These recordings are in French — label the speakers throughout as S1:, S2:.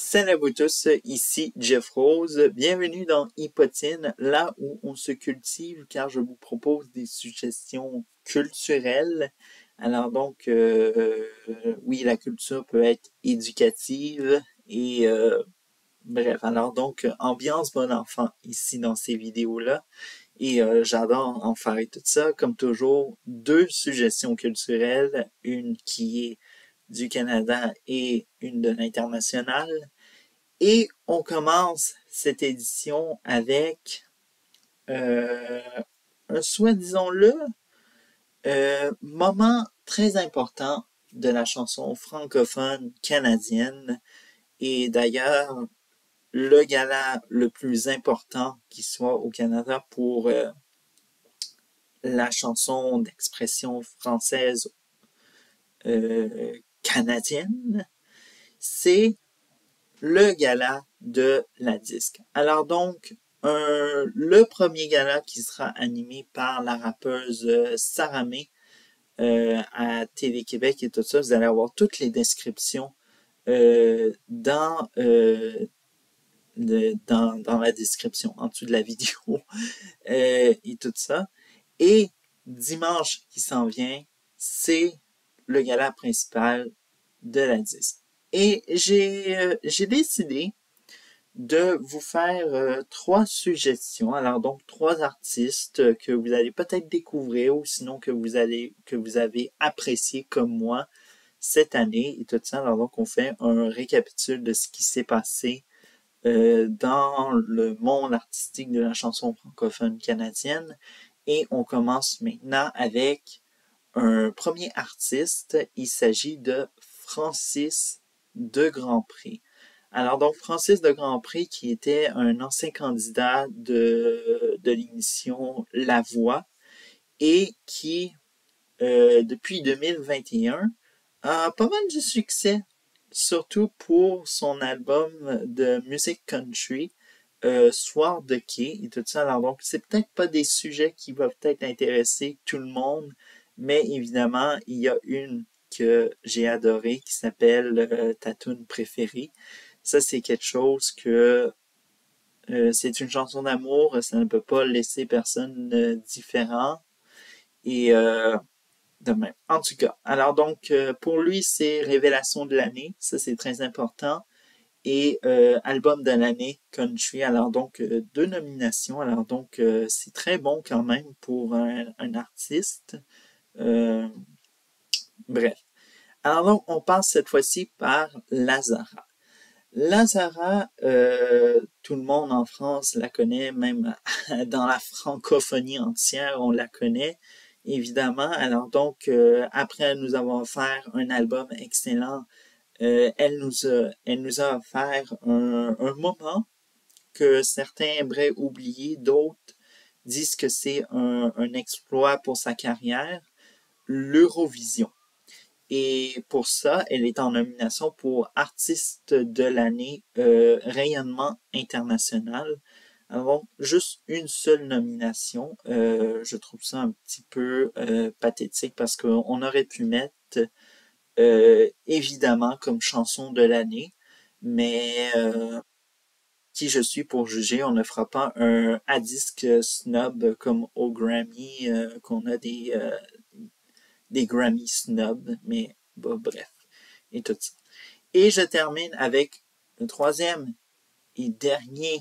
S1: Salut à vous tous, ici Jeff Rose. Bienvenue dans Hypotine, là où on se cultive, car je vous propose des suggestions culturelles. Alors donc, oui, la culture peut être éducative et bref. Alors donc, ambiance bon enfant ici dans ces vidéos-là. Et j'adore en faire tout ça. Comme toujours, deux suggestions culturelles, une qui est du Canada et une de l'international. Et on commence cette édition avec un soi-disons-le moment très important de la chanson francophone canadienne. Et d'ailleurs, le gala le plus important qui soit au Canada pour la chanson d'expression française canadienne, c'est le gala de la disque. Alors donc, le premier gala qui sera animé par la rappeuse Saramé à Télé-Québec et tout ça, vous allez avoir toutes les descriptions dans la description, en dessous de la vidéo et tout ça. Et dimanche qui s'en vient, c'est le gala principal de la disque. Et j'ai décidé de vous faire trois suggestions. Alors donc, trois artistes que vous allez peut-être découvrir ou sinon que vous avez apprécié comme moi cette année et tout ça. Alors donc, on fait un récapitule de ce qui s'est passé dans le monde artistique de la chanson francophone canadienne. Et on commence maintenant avec un premier artiste. Il s'agit de Francis de Grandpré. Alors donc, Francis de Grandpré, qui était un ancien candidat de l'émission La Voix et qui, depuis 2021, a pas mal de succès, surtout pour son album de musique country, Soir de quai et tout ça. Alors donc, c'est peut-être pas des sujets qui vont peut-être intéresser tout le monde, mais évidemment, il y a une que j'ai adorée qui s'appelle Ta toune préférée. Ça, c'est quelque chose que c'est une chanson d'amour, ça ne peut pas laisser personne différent. Et de même. En tout cas, alors donc, pour lui, c'est Révélation de l'année. Ça, c'est très important. Et album de l'année, country. Alors donc, deux nominations. Alors donc, c'est très bon quand même pour un artiste. Bref. Alors donc, on passe cette fois-ci par Lazara. Lazara, tout le monde en France la connaît, même dans la francophonie entière, on la connaît, évidemment. Alors donc, après nous avoir offert un album excellent, elle nous a offert un moment que certains aimeraient oublier, d'autres disent que c'est un exploit pour sa carrière, l'Eurovision. Et pour ça, elle est en nomination pour Artiste de l'année rayonnement international. Alors, juste une seule nomination. Je trouve ça un petit peu pathétique parce qu'on aurait pu mettre évidemment comme chanson de l'année, mais qui je suis pour juger, on ne fera pas un à disque snob comme au Grammy, qu'on a des Grammy snobs, mais bah, bref, et tout ça. Et je termine avec le troisième et dernier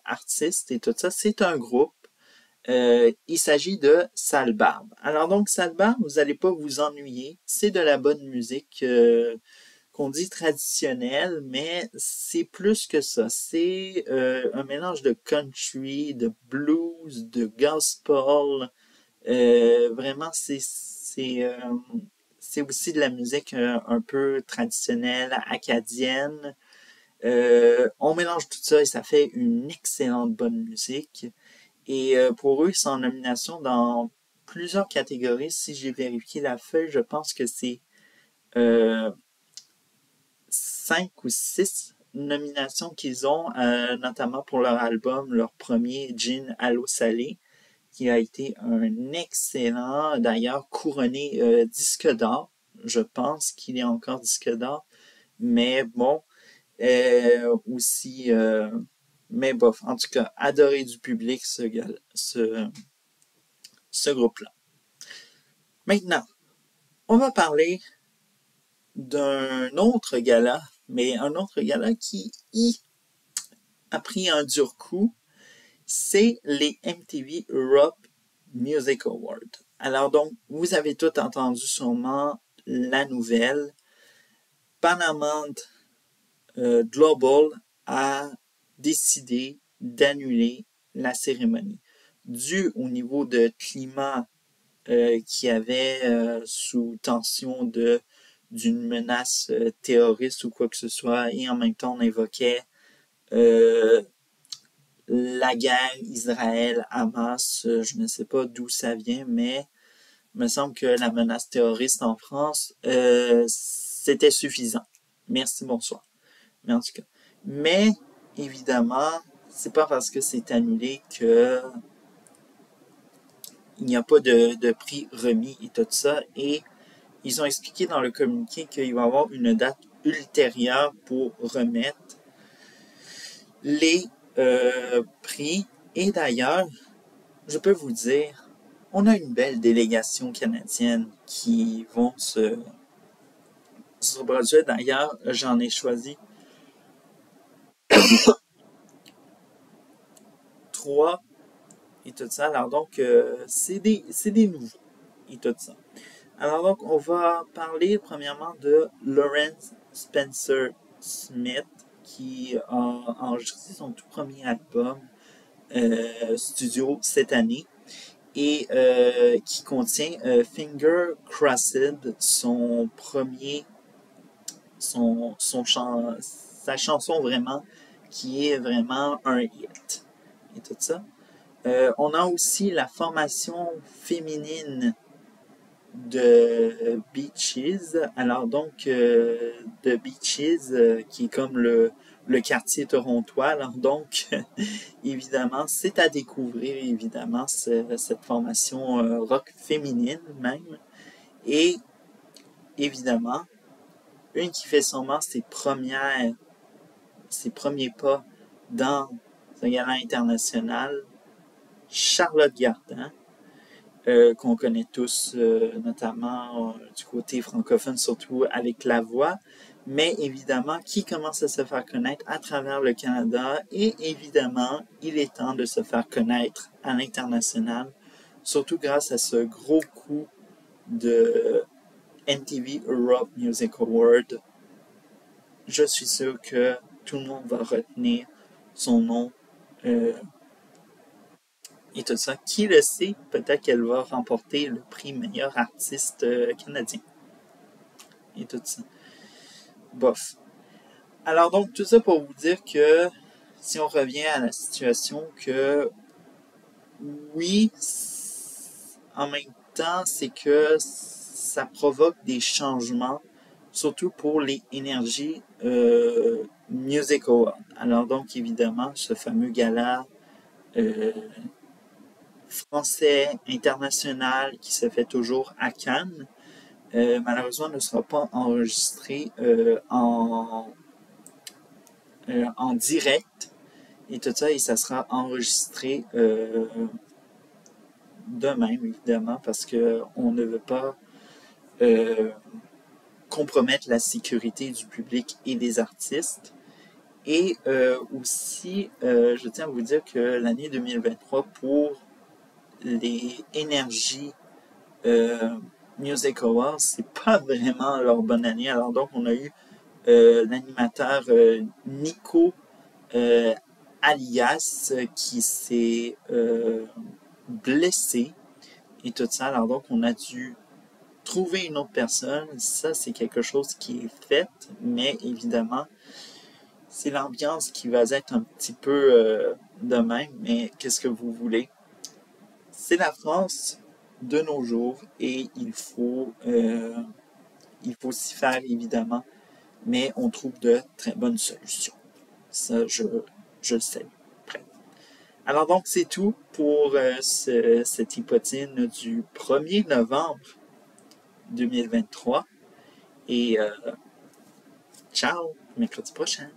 S1: artiste et tout ça, c'est un groupe. Il s'agit de Salbarbe. Alors donc, Salbarbe, vous n'allez pas vous ennuyer. C'est de la bonne musique qu'on dit traditionnelle, mais c'est plus que ça. C'est un mélange de country, de blues, de gospel. Vraiment, c'est aussi de la musique un peu traditionnelle, acadienne. On mélange tout ça et ça fait une excellente bonne musique. Et pour eux, ils sont en nomination dans plusieurs catégories. Si j'ai vérifié la feuille, je pense que c'est 5 ou 6 nominations qu'ils ont, notamment pour leur album, leur premier Gin à l'eau salée, qui a été un excellent, d'ailleurs couronné disque d'or. Je pense qu'il est encore disque d'or. Mais bon, aussi, mais bof, en tout cas, adoré du public, ce groupe-là. Maintenant, on va parler d'un autre gala, mais un autre gala qui a pris un dur coup, c'est les MTV Europe Music Awards. Alors donc, vous avez tous entendu sûrement la nouvelle. Paramount Global a décidé d'annuler la cérémonie dû au niveau de climat qui avait sous tension d'une menace terroriste ou quoi que ce soit, et en même temps on évoquait la guerre Israël-Hamas. Je ne sais pas d'où ça vient, mais il me semble que la menace terroriste en France, c'était suffisant. Merci, bonsoir. Mais en tout cas. Mais, évidemment, c'est pas parce que c'est annulé que il n'y a pas de prix remis et tout ça. Et ils ont expliqué dans le communiqué qu'il va y avoir une date ultérieure pour remettre les prix. Et d'ailleurs, je peux vous dire, on a une belle délégation canadienne qui vont se produire. D'ailleurs, j'en ai choisi 3 et tout ça. Alors donc, c'est des nouveaux et tout ça. Alors donc, on va parler premièrement de Lawrence Spencer Smith qui a enregistré son tout premier album studio cette année et qui contient Finger Crossed, sa chanson vraiment qui est vraiment un hit et tout ça. On a aussi la formation féminine de Beaches. Alors donc, de Beaches, qui est comme le quartier torontois. Alors donc, évidemment, c'est à découvrir, évidemment, cette formation rock féminine même. Et, évidemment, une qui fait sûrement ses premiers pas dans un gala international, Charlotte Gardin, qu'on connaît tous, notamment du côté francophone, surtout avec La Voix, mais évidemment, qui commence à se faire connaître à travers le Canada, et évidemment, il est temps de se faire connaître à l'international, surtout grâce à ce gros coup de MTV Europe Music Award. Je suis sûr que tout le monde va retenir son nom et tout ça. Qui le sait, peut-être qu'elle va remporter le prix meilleur artiste canadien. Et tout ça. Bof. Alors donc, tout ça pour vous dire que si on revient à la situation que oui, en même temps, c'est que ça provoque des changements, surtout pour les énergies Music Awards. Alors donc, évidemment, ce fameux gala français international qui se fait toujours à Cannes, malheureusement ne sera pas enregistré en direct et tout ça, et ça sera enregistré de même, évidemment, parce qu'on ne veut pas compromettre la sécurité du public et des artistes. Et aussi, je tiens à vous dire que l'année 2023 pour les énergies Music Awards, c'est pas vraiment leur bonne année. Alors donc, on a eu l'animateur Nico Alias qui s'est blessé et tout ça. Alors donc, on a dû trouver une autre personne. Ça, c'est quelque chose qui est fait, mais évidemment, c'est l'ambiance qui va être un petit peu de même. Mais qu'est-ce que vous voulez? C'est la France de nos jours et il faut s'y faire évidemment, mais on trouve de très bonnes solutions. Ça, je le sais. Bref. Alors donc, c'est tout pour cette hypothése du 1er novembre 2023 et Ciao, mercredi prochain.